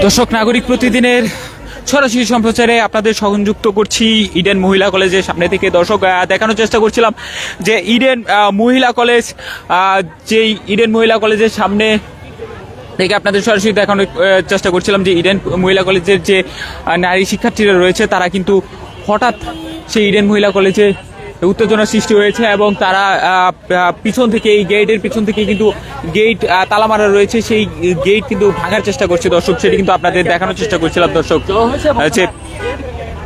দর্শক নাগরিক প্রতিদিনের সরাসরি সম্প্রচারে আপনাদের সংযুক্ত করছি ইডেন মহিলা কলেজের সামনে থেকে। দর্শক দেখানোর চেষ্টা করছিলাম যে ইডেন মহিলা কলেজ, যেই ইডেন মহিলা কলেজের সামনে থেকে আপনাদের সরাসরি দেখানোর চেষ্টা করছিলাম যে ইডেন মহিলা কলেজের যে নারী শিক্ষার্থীরা রয়েছে তারা কিন্তু হঠাৎ সেই ইডেন মহিলা কলেজে উত্তেজনার সৃষ্টি হয়েছে এবং তারা পিছন থেকে এই গেটের পিছন থেকে কিন্তু গেট তালা মারা রয়েছে, সেই গেট কিন্তু ভাঙার চেষ্টা করছে। দর্শক সেটি কিন্তু আপনাদের দেখানোর চেষ্টা করছিলাম দর্শক,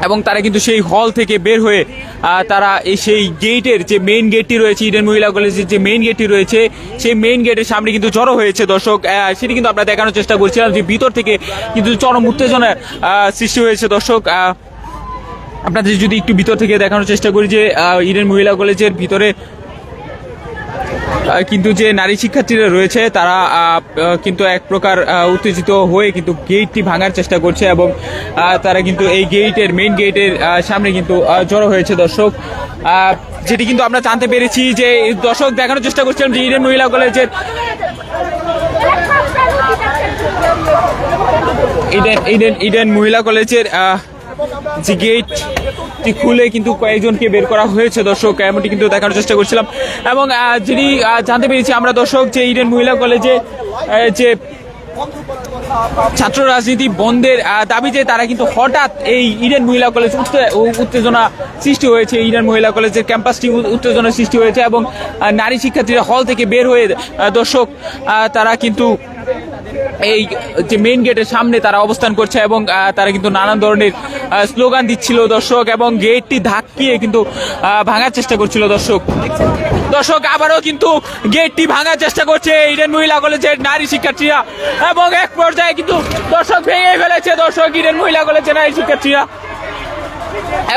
এবং তারা কিন্তু সেই হল থেকে বের হয়ে তারা সেই গেটের যে মেইন গেটটি রয়েছে, ইডেন মহিলা কলেজের যে মেইন গেটটি রয়েছে সেই মেইন গেটের সামনে কিন্তু জড়ো হয়েছে। দর্শক সেটি কিন্তু আমরা দেখানোর চেষ্টা করছিলাম যে ভিতর থেকে কিন্তু চরম উত্তেজনার সৃষ্টি হয়েছে। দর্শক আপনাদের যদি একটু ভিতর থেকে দেখানোর চেষ্টা করি যে ইডেন মহিলা কলেজের ভিতরে কিন্তু যে নারী শিক্ষার্থীরা রয়েছে তারা কিন্তু এক প্রকার উত্তেজিত হয়ে কিন্তু গেটটি ভাঙার চেষ্টা করছে এবং তারা কিন্তু এই গেটের মেইন গেটের সামনে কিন্তু জড়ো হয়েছে। দর্শক যেটি কিন্তু আমরা জানতে পেরেছি যে দর্শক দেখানোর চেষ্টা করছিলাম যে ইডেন মহিলা কলেজের ইডেন মহিলা কলেজের যে গেটটি খুলে কিন্তু কয়েকজনকে বের করা হয়েছে। দর্শক এমনটি কিন্তু দেখানোর চেষ্টা করছিলাম এবং যিনি জানতে পেরেছি আমরা দর্শক যে ইডেন মহিলা কলেজে যে ছাত্র রাজনীতি বন্ধের দাবিতে তারা কিন্তু হঠাৎ এই ইডেন মহিলা কলেজ উত্তেজনা সৃষ্টি হয়েছে, ইডেন মহিলা কলেজের ক্যাম্পাসটি উত্তেজনা সৃষ্টি হয়েছে এবং নারী শিক্ষার্থীরা হল থেকে বের হয়ে দর্শক তারা কিন্তু এই যে মেইন গেটের সামনে তারা অবস্থান করছে এবং তারা কিন্তু নানান ধরনের স্লোগান দিচ্ছিল দর্শক এবং গেটটি ধাক্কিয়ে কিন্তু ভাঙার চেষ্টা করছিল। দর্শক আবারও কিন্তু গেটটি ভাঙার চেষ্টা করছে ইডেন মহিলা কলেজের নারী শিক্ষার্থীরা এবং এক পর্যায়ে কিন্তু দর্শক ভেঙে ফেলেছে দর্শক ইডেন মহিলা কলেজের নারী শিক্ষার্থীরা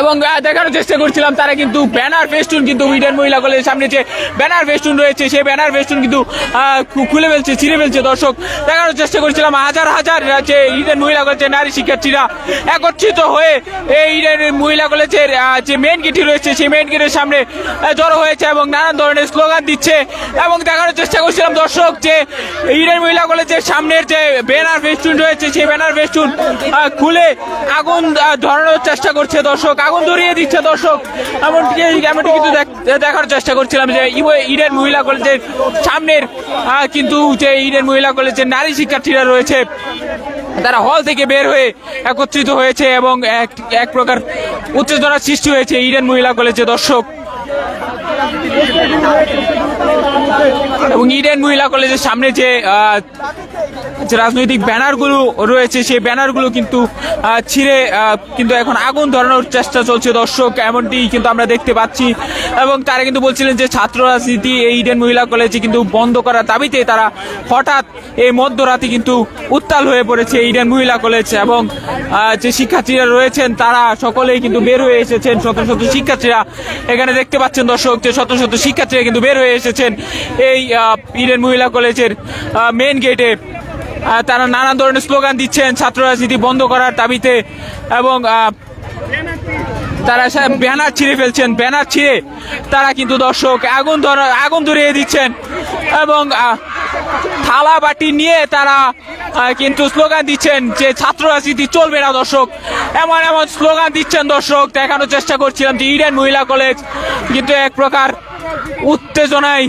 এবং দেখানোর চেষ্টা করছিলাম তারা কিন্তু ব্যানার ফেস্টুন কিন্তু ইডেন মহিলা কলেজের সামনে যে ব্যানার ফেস্টুন রয়েছে সেই ব্যানার ফেস্টুন কিন্তু খুলে ফেলছে, ছিঁড়ে ফেলছে। দর্শক দেখানোর চেষ্টা করছিলাম হাজার হাজার যে ইডেন মহিলা কলেজের নারী শিক্ষার্থীরা একত্রিত হয়ে এই ইডেন মহিলা কলেজের যে মেন গেটটি রয়েছে সেই মেন গেটের সামনে জড়ো হয়েছে এবং নানান ধরনের স্লোগান দিচ্ছে এবং দেখানোর চেষ্টা করছিলাম দর্শক যে ইডেন মহিলা কলেজের সামনের যে ব্যানার ফেস্টুন রয়েছে সেই ব্যানার ফেস্টুন খুলে আগুন ধরানোর চেষ্টা করছে। দর্শক আগুন ধরিয়ে দিচ্ছে দর্শক এমনটি কিন্তু দেখার চেষ্টা করছিলাম যে ইডেন মহিলা কলেজের সামনের কিন্তু যে ইডেন মহিলা কলেজের নারী শিক্ষার্থীরা রয়েছে তারা হল থেকে বের হয়ে একত্রিত হয়েছে এবং এক প্রকার উত্তেজনার সৃষ্টি হয়েছে ইডেন মহিলা কলেজে। দর্শক এবং ইডেন মহিলা কলেজের সামনে যে রাজনৈতিক ব্যানারগুলো রয়েছে সেই ব্যানারগুলো কিন্তু ছিঁড়ে কিন্তু এখন আগুন ধরানোর চেষ্টা চলছে। দর্শক এমনটি কিন্তু আমরা দেখতে পাচ্ছি এবং তারা কিন্তু বলছিলেন যে ছাত্র রাজনীতি এই ইডেন মহিলা কলেজে কিন্তু বন্ধ করার দাবিতে তারা হঠাৎ এই মধ্যরাতে কিন্তু উত্তাল হয়ে পড়েছে ইডেন মহিলা কলেজ এবং যে শিক্ষার্থীরা রয়েছেন তারা সকলেই কিন্তু বের হয়ে এসেছেন। শত শত শিক্ষার্থীরা এখানে দেখতে পাচ্ছেন দর্শক যে শত শত শিক্ষার্থীরা কিন্তু বের হয়ে এসেছেন এই ইডেন মহিলা কলেজের মেন গেটে। তারা নানান ধরনের স্লোগান দিচ্ছেন ছাত্র রাজনীতি বন্ধ করার দাবিতে এবং তারা ব্যানার ছিঁড়ে ফেলছেন, ব্যানার ছিঁড়ে তারা কিন্তু দর্শক আগুন ধরিয়ে দিচ্ছেন এবং থালা বাটি নিয়ে তারা কিন্তু স্লোগান দিচ্ছেন যে ছাত্র রাজনীতি চলবে না। দর্শক এমন এমন স্লোগান দিচ্ছেন দর্শক দেখানোর চেষ্টা করছিলাম যে ইডেন মহিলা কলেজ কিন্তু এক প্রকার উত্তেজনায়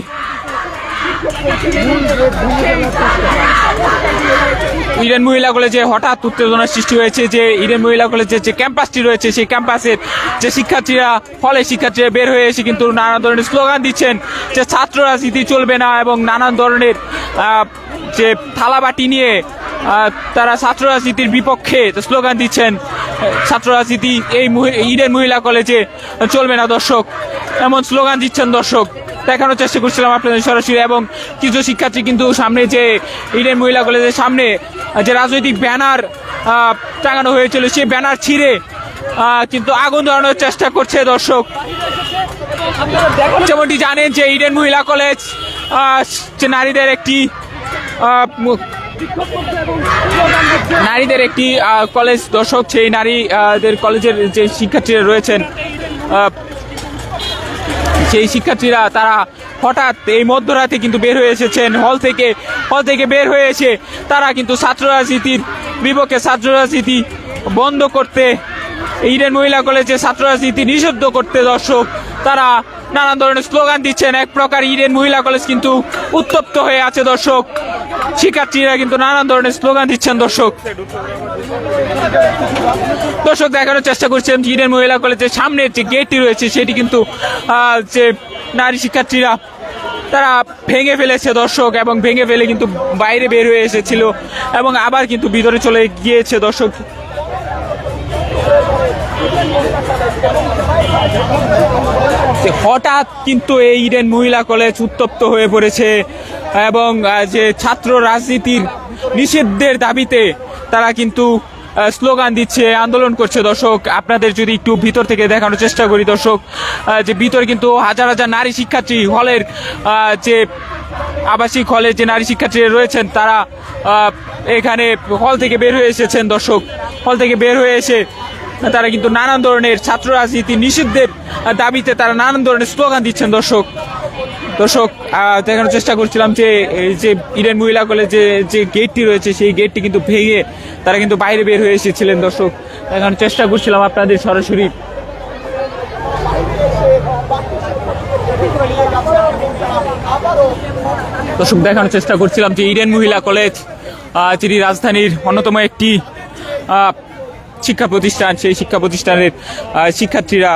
ইডেন মহিলা কলেজে হঠাৎ উত্তেজনার সৃষ্টি হয়েছে যে ইডেন মহিলা কলেজের যে ক্যাম্পাসটি রয়েছে সেই ক্যাম্পাসের যে শিক্ষার্থীরা হলের শিক্ষার্থীরা বের হয়ে এসে কিন্তু নানান ধরনের স্লোগান দিচ্ছেন যে ছাত্র রাজনীতি চলবে না এবং নানান ধরনের যে থালাবাটি নিয়ে তারা ছাত্র রাজনীতির বিপক্ষে স্লোগান দিচ্ছেন। ছাত্র রাজনীতি এই ইডেন মহিলা কলেজে চলবে না দর্শক এমন স্লোগান দিচ্ছেন। দর্শক দেখানোর চেষ্টা করছিলাম আপনাদের সরাসরি এবং কিছু শিক্ষার্থী কিন্তু সামনে যে ইডেন মহিলা কলেজের সামনে যে রাজনৈতিক ব্যানার টাঙানো হয়েছিল সেই ব্যানার ছিঁড়ে কিন্তু আগুন ধরানোর চেষ্টা করছে। দর্শক যেমনটি জানেন যে ইডেন মহিলা কলেজ যে নারীদের একটি কলেজ। দর্শক সেই নারীদের কলেজের যে শিক্ষার্থীরা রয়েছেন সেই শিক্ষার্থীরা তারা হঠাৎ এই মধ্যরাতে কিন্তু বের হয়ে এসেছেন হল থেকে বের হয়ে এসে তারা কিন্তু ছাত্র রাজনীতির বিপক্ষে, ছাত্র রাজনীতি বন্ধ করতে, ইডেন মহিলা কলেজে ছাত্র রাজনীতি নিষিদ্ধ করতে দর্শক তারা নানান ধরনের স্লোগান দিচ্ছেন। এক প্রকার ইডেন মহিলা কলেজ কিন্তু উত্তপ্ত হয়ে আছে দর্শক, শিক্ষার্থীরা কিন্তু নানান ধরনের স্লোগান দিচ্ছেন দর্শক দেখানোর চেষ্টা করছেন ইডেন মহিলা কলেজের সামনের যে গেটটি রয়েছে সেটি কিন্তু যে নারী শিক্ষার্থীরা তারা ভেঙে ফেলেছে দর্শক, এবং ভেঙে ফেলে কিন্তু বাইরে বের হয়ে এসেছিল এবং আবার কিন্তু ভিতরে চলে গিয়েছে দর্শক। হঠাৎ কিন্তু এই ইডেন মহিলা কলেজ উত্তপ্ত হয়ে পড়েছে এবং যে ছাত্র রাজনীতির নিষিদ্ধের দাবিতে তারা কিন্তু স্লোগান দিচ্ছে, আন্দোলন করছে দর্শক। আপনাদের যদি একটু ভিতর থেকে দেখানোর চেষ্টা করি দর্শক, যে ভিতরে কিন্তু হাজার হাজার নারী শিক্ষার্থী হলের যে আবাসিক হলে যে নারী শিক্ষার্থীরা রয়েছেন তারা এখানে হল থেকে বের হয়ে এসেছেন দর্শক। হল থেকে বের হয়ে এসে তারা কিন্তু নানান ধরনের ছাত্র রাজনীতি নিষিদ্ধের দাবিতে তারা নানান ধরনের স্লোগান দিচ্ছেন দর্শক দেখানোর চেষ্টা করছিলাম যে এই যে ইডেন মহিলা কলেজে যে গেটটি রয়েছে সেই গেটটি কিন্তু ভেঙে তারা কিন্তু বাইরে বের হয়ে এসেছিলেন দর্শক। দেখানোর চেষ্টা করছিলাম আপনাদের সরাসরি। দর্শক দেখানোর চেষ্টা করছিলাম যে ইডেন মহিলা কলেজ যেটি রাজধানীর অন্যতম একটি শিক্ষা প্রতিষ্ঠান, সেই শিক্ষা প্রতিষ্ঠানের শিক্ষার্থীরা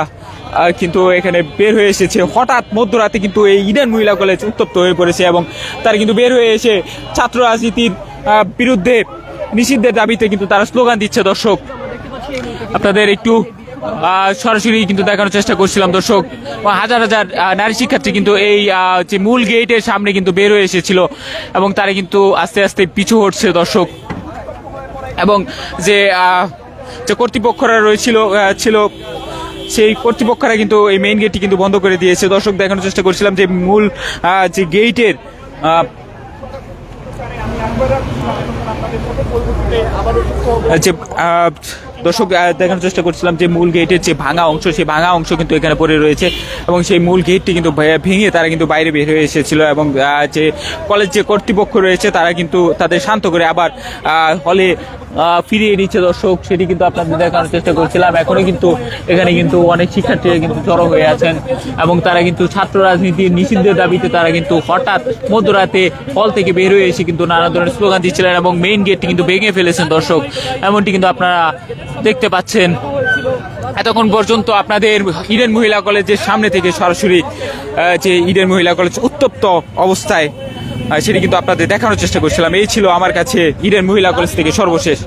কিন্তু এখানে বের হয়ে এসেছে হঠাৎ মধ্যরাতে। কিন্তু এই ইডেন মহিলা কলেজ উত্তপ্ত হয়ে পড়েছে এবং তারা কিন্তু বের হয়ে এসে ছাত্র রাজনীতির বিরুদ্ধে নিষিদ্ধের দাবিতে কিন্তু তারা স্লোগান দিচ্ছে দর্শক। আপনাদের একটু সরাসরি কিন্তু দেখানোর চেষ্টা করছিলাম দর্শক। হাজার হাজার নারী শিক্ষার্থী কিন্তু এই যে মূল গেটের সামনে কিন্তু বের হয়ে এসেছিল এবং তারা কিন্তু আস্তে আস্তে পিছু হটছে দর্শক। এবং যে কর্তৃপক্ষরা ছিল সেই কর্তৃপক্ষরা কিন্তু এই মেইন গেটটি কিন্তু বন্ধ করে দিয়েছে দর্শক। দেখানোর চেষ্টা করছিলাম যে মূল যে গেটের যে দর্শক দেখানোর চেষ্টা করছিলাম যে মূল গেটের যে ভাঙা অংশ, সেই ভাঙা অংশ কিন্তু এখানে পড়ে রয়েছে এবং সেই মূল গেটটি কিন্তু ভেঙে তারা কিন্তু বাইরে বের হয়ে এসেছিল এবং যে কলেজ যে কর্তৃপক্ষ রয়েছে তারা কিন্তু তাদের শান্ত করে আবার হলে ফিরিয়ে নিচ্ছে দর্শক। সেটি কিন্তু আপনাদের দেখানোর চেষ্টা করছিলাম। এখনো কিন্তু এখানে কিন্তু অনেক শিক্ষার্থীরা কিন্তু জড়ো হয়ে আছেন এবং তারা কিন্তু ছাত্র রাজনীতির নিষিদ্ধের দাবিতে তারা কিন্তু হঠাৎ মধ্যরাতে হল থেকে বের হয়ে এসে কিন্তু নানা ধরনের স্লোগান দিচ্ছিলেন এবং মেইন গেটটি কিন্তু ভেঙে ফেলেছেন দর্শক। এমনটি কিন্তু আপনারা দেখতে পাচ্ছেন। এতক্ষণ পর্যন্ত আপনাদের ইডেন মহিলা কলেজের সামনে থেকে সরাসরি যে ইডেন মহিলা কলেজ উত্তপ্ত অবস্থায় সেটি কিন্তু আপনাদের দেখানোর চেষ্টা করছিলাম। এই ছিল আমার কাছে ইডেন মহিলা কলেজ থেকে সর্বশেষ।